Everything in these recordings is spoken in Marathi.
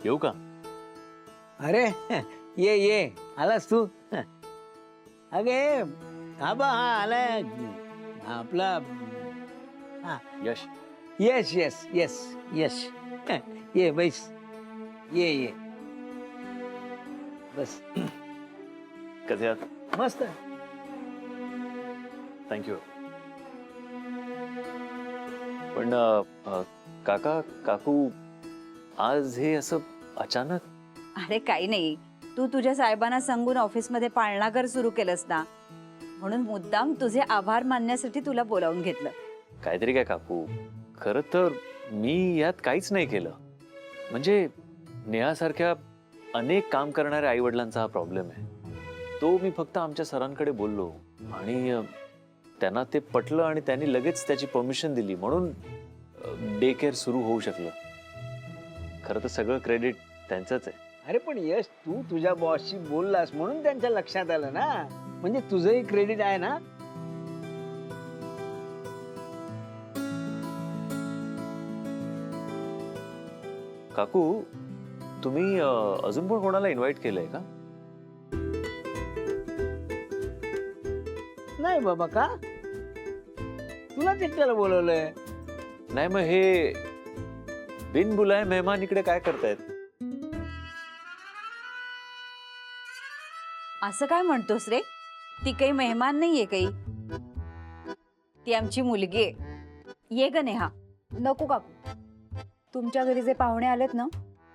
येऊ का? अरे ये ये आलास तू. अगे आबा हा आलाय आपला. हा यश, यस यस यस यस. ये बैस. ये बस. कसे आहात? मस्त. थँक्यू. पण काका काकू आज हे असं अचानक? अरे काही नाही, तू तुझ्या साहेबांना सांगून ऑफिसमध्ये पाळणाघर सुरू केलंस ना, म्हणून मुद्दाम तुझे आभार मानण्यासाठी तुला बोलावून घेतलं. काहीतरी काय काकू, खरं तर मी यात काहीच नाही केलं. म्हणजे नेहासारख्या अनेक काम करणाऱ्या आई वडिलांचा हा प्रॉब्लेम आहे. तो मी फक्त आमच्या सरांकडे बोललो आणि त्यांना ते पटलं आणि त्यांनी लगेच त्याची परमिशन दिली, म्हणून डे केअर सुरू होऊ शकलं. खरं तर सगळं क्रेडिट त्यांचंच आहे. अरे पण यश तू तुझ्या बॉसशी बोललास म्हणून त्यांच्या लक्षात आलं ना, म्हणजे तुझंही क्रेडिट आहे ना. काकू तुम्ही अजून पण कोणाला इन्व्हाइट केलंय का? नाही बाबा, का तुला एकट्याला बोलवलंय? नाही मग हे बिन बुलाय मेहमान इकडे काय करतायत? असं काय म्हणतोस रे? ती काही मेहमान नाहीये काही, ती आमची मुलगी आहे. ये ग नेहा. नको काकू, तुमच्या घरी जे पाहुणे आलेत ना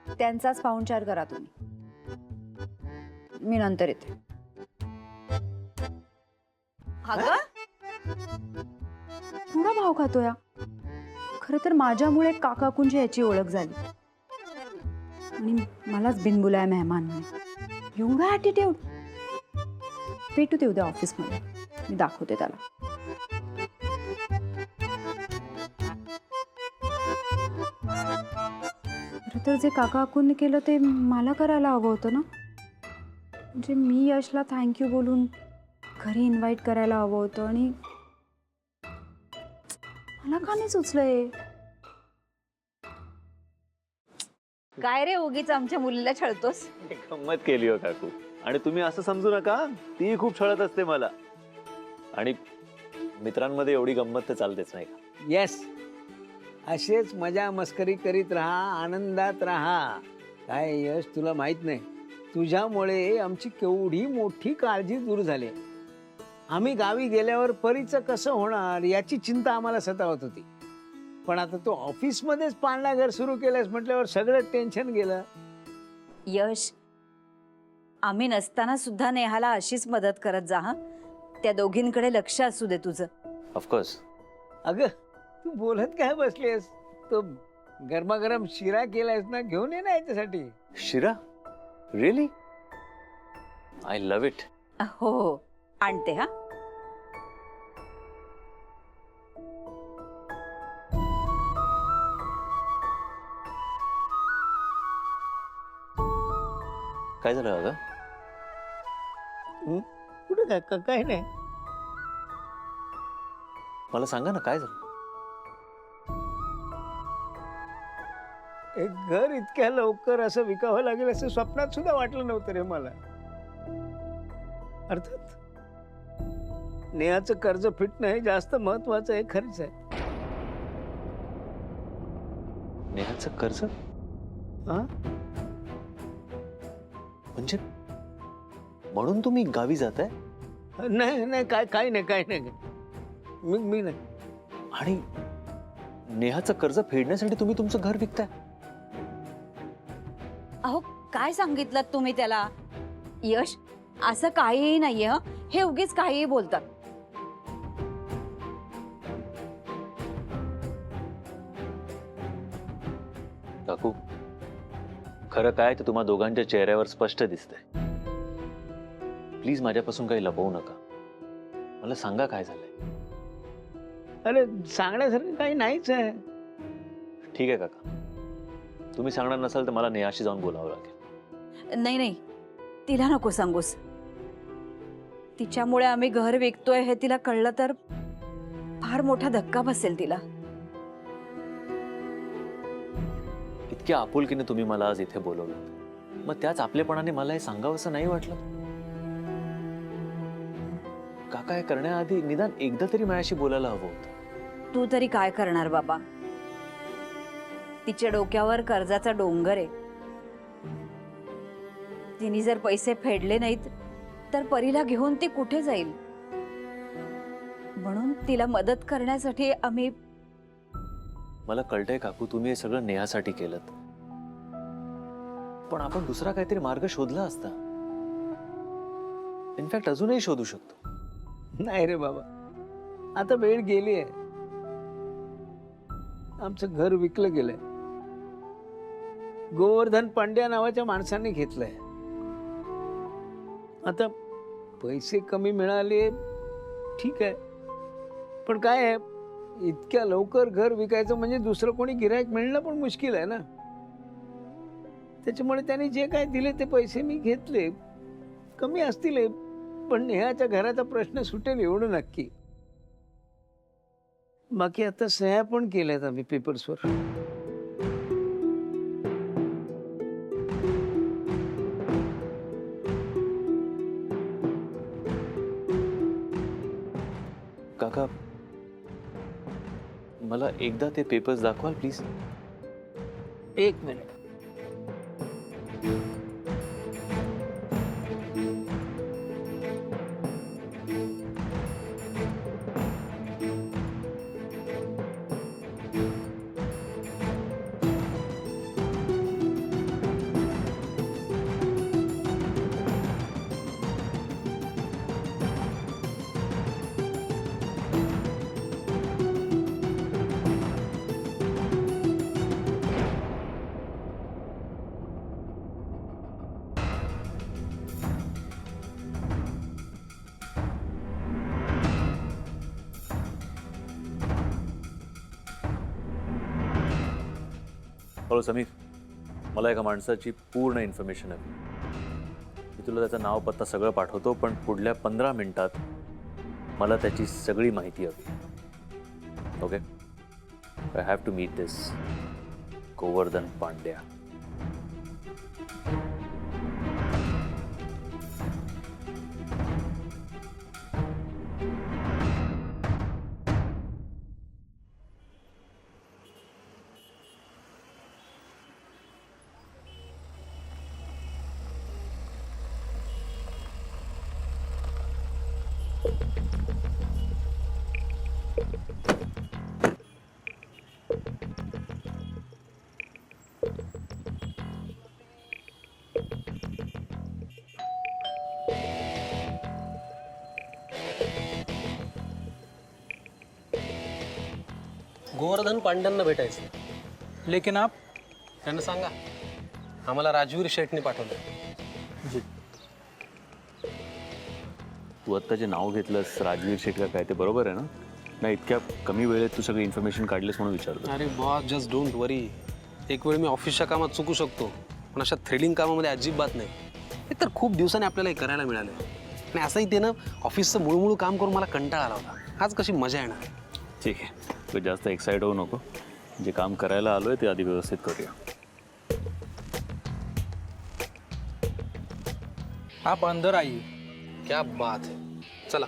त्यांचाच पाहुणचार करा तुम्ही. मी नंतर येते. अगं थोडा भाव खातोय. खरं तर माझ्यामुळे काकाकुंची याची ओळख झाली आणि मलाच बिनबुलाय मेहमान म्हणे. एवढा ॲटिट्यूड. भेटू ते उद्या ऑफिसमध्ये, मी दाखवते त्याला. खरं तर जे काकाकुंनी केलं ते मला करायला हवं होतं ना. म्हणजे मी यशला थँक्यू बोलून घरी इन्व्हाइट करायला हवं होतं आणि मला का नाही सुचलंय. काय रे, उगीच आमच्या मुलीला छळतोस? गंमत केली हो काकू, आणि तुम्ही असं समजू नका, ती खूप छळत असते मला. आणि मित्रांमध्ये एवढी गंमत तर चालतेच नाही का? येस, असेच मजा मस्करी करीत राहा, आनंदात राहा. काय यश तुला माहित नाही, तुझ्यामुळे आमची केवढी मोठी काळजी दूर झाली. आम्ही गावी गेल्यावर परीचं कसं होणार याची चिंता आम्हाला सतावत होती. पण आता तू ऑफिसमध्येच पाळणाघर सुरू केलंस म्हटल्यावर सगळं टेन्शन गेलं. यश, आम्ही नसताना सुद्धा नेहाला अशीच मदत करत जा हा. त्या दोघींकडे लक्ष असू दे तुझं. ऑफकोर्स. अगं तू बोलत काय बसलीस? तो गरमागरम शिरा केलायस ना, घेऊन ये ना याच्यासाठी. शिरा? रिअली? I love it. हो, आणते हा. काय झालं अगं? कुठे काय नाही. मला सांगा ना, काय झालं? एक घर इतक्या लवकर असं विकावं लागेल असं स्वप्नात सुद्धा वाटलं नव्हतं रे मला. अर्थात नेहाचं कर्ज फिटणं हे जास्त महत्वाचं आहे, खरंच आहे. नेहाचं कर्ज? हा? म्हणजे म्हणून तुम्ही गावी जाताय? नाही नाही, काय नाही. मी नाही. आणि नेहाचं कर्ज फेडण्यासाठी तुम्ही तुमचं घर विकताय? अहो, काय सांगितलं तुम्ही त्याला? यश, असं काहीही नाहीये हं. हे उगीच काहीही बोलतात. काकू, खरं काय ते तुम्हा दोघांच्या चेहऱ्यावर स्पष्ट दिसतंय. प्लीज माझ्यापासून काही लपवू नका. मला सांगा काय झालंय. अरे सांगण्यासारखं काही नाहीच आहे. ठीक आहे काका, तुम्ही सांगणार नसाल तर मला नेहाशी जाऊन बोलावं लागेल. नाही नाही, तिला नको सांगूस. तिच्यामुळे आम्ही घर विकतोय हे तिला कळलं तर फार मोठा धक्का बसेल तिला. इतक्या आपुलकीने तुम्ही मला आज इथे बोलवलं, मग त्याच आपलेपणाने मला हे सांगावंसं नाही वाटलं? काका हे करण्याआधी निदान एकदा तरी माझ्याशी बोलायला हवं होतं. तू तरी काय करणार बाबा? तिच्या डोक्यावर कर्जाचा डोंगर आहे. तिने जर पैसे फेडले नाहीत तर परीला घेऊन ती कुठे जाईल? म्हणून तिला मदत करण्यासाठी आम्ही. मला कळतंय काकू, तुम्ही हे सगळं नेहासाठी केलं, पण आपण दुसरा काहीतरी मार्ग शोधला असता. इनफॅक्ट अजूनही शोधू शकतो. नाही रे बाबा, आता वेळ गेली आहे. आमचं घर विकलं गेलंय. गोवर्धन पांड्या नावाच्या माणसाने घेतलंय. आता पैसे कमी मिळाले ठीक आहे, पण काय आहे, इतक्या लवकर घर विकायचं म्हणजे दुसरं कोणी गिऱ्हाईक मिळणं पण मुश्किल आहे ना. त्याच्यामुळे त्यांनी जे काय दिले ते पैसे मी घेतले. कमी असतील, पण नेहाच्या घराचा प्रश्न सुटेल एवढं नक्की. बाकी आता सह्या पण केल्यात आम्ही पेपर्सवर. काका, मला एकदा ते पेपर्स दाखवाल प्लीज? एक मिनिट. हॅलो समीर, मला एका माणसाची पूर्ण इन्फॉर्मेशन हवी. मी तुला त्याचं नाव पत्ता सगळं पाठवतो, पण पुढल्या 15 मिनिटात मला त्याची सगळी माहिती हवी. Okay? I have to meet this Govardhan Pandya. Govardhan पांड्यांना भेटायचं. लेकिन आप त्यांना सांगा आम्हाला राजवीर शेठने पाठवलं. तू आत्ता जे नाव घेतलंस राजवीर शेठ का काय, ते बरोबर आहे ना? नाही, इतक्या कमी वेळेत तू सगळी इन्फॉर्मेशन काढलीस म्हणून विचारतो. अरे बॉस, जस्ट डोंट वरी. एक वेळ मी ऑफिसच्या कामात चुकू शकतो, पण अशा थ्रिलिंग कामामध्ये अजिबात नाही. हे तर खूप दिवसांनी आपल्याला हे करायला मिळालं. आणि असंही ते ना, ऑफिसचं मुळमुळू काम करून मला कंटाळा आला होता. आज कशी मजा येणार. ठीक आहे, तू जास्त एक्साइट होऊ नको. जे काम करायला आलोय ते आधी व्यवस्थित करूया. आप अंदर आइए. क्या बात है. चला.